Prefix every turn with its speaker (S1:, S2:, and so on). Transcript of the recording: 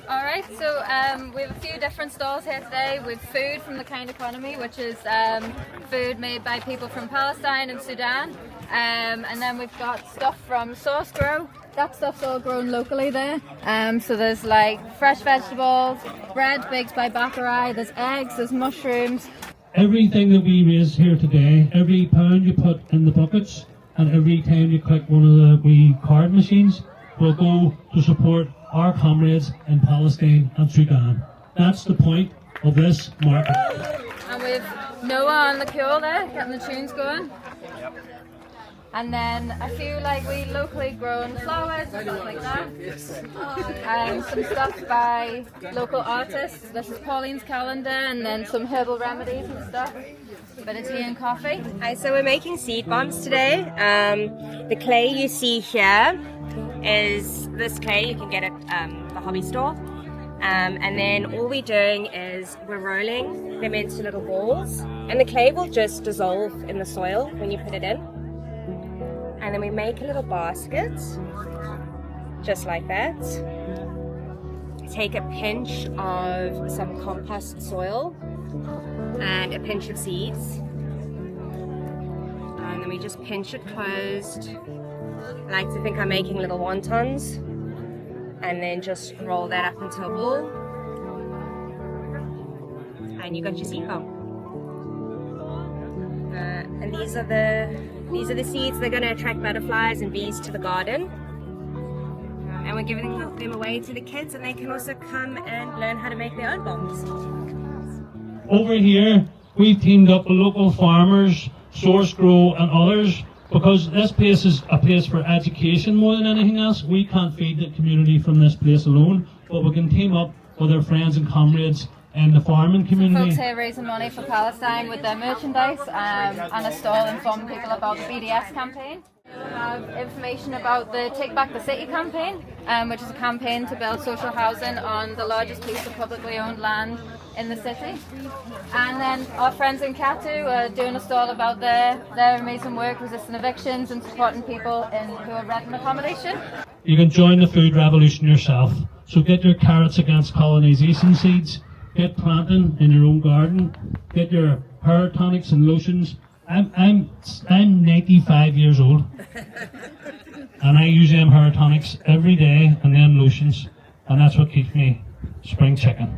S1: Alright, so we have a few different stalls here today. We have food from the Kind Economy, which is food made by people from Palestine and Sudan. And then we've got stuff from Source Grow. That stuff's all grown locally there. So there's like fresh vegetables, bread baked by Bakari, there's eggs, there's mushrooms.
S2: Everything that we raise here today, every pound you put in the buckets and every time you click one of the wee card machines will go to support our comrades in Palestine and Sudan. That's the point of this market.
S1: And we've Noah on the cool there, getting the tunes going. And then a few like we locally grown flowers and stuff like that. And some stuff by local artists. This is Pauline's calendar, and then some herbal remedies and stuff. A bit of tea and coffee.
S3: Hi, so we're making seed bombs today. The clay you see here is this clay you can get at the hobby store. And then all we're doing is we're rolling them into little balls, and the clay will just dissolve in the soil when you put it in. And then we make a little basket, just like that. Take a pinch of some compost soil and a pinch of seeds. And then we just pinch it closed. I like to think I'm making little wontons. And then just roll that up into a ball. And you got your seed bomb. And these are the seeds. They're going to attract butterflies and bees to the garden. And we're giving them away to the kids, and they can also come and learn how to make their own bombs.
S2: Over here, we've teamed up with local farmers, Source Grow and others, because this place is a place for education more than anything else. We can't feed the community from this place alone, but we can team up with our friends and comrades in the farming community.
S1: Folks here raising money for Palestine with their merchandise and a stall informing people about the BDS campaign. We have information about the Take Back the City campaign, which is a campaign to build social housing on the largest piece of publicly owned land in the city. And then our friends in Katu are doing a stall about their amazing work resisting evictions and supporting people who are renting accommodation.
S2: You can join the food revolution yourself. So get your carrots against colonisation seeds. Get planting in your own garden. Get your hair tonics and lotions. I'm 95 years old, and I use them hair tonics every day and then lotions, and that's what keeps me spring chicken.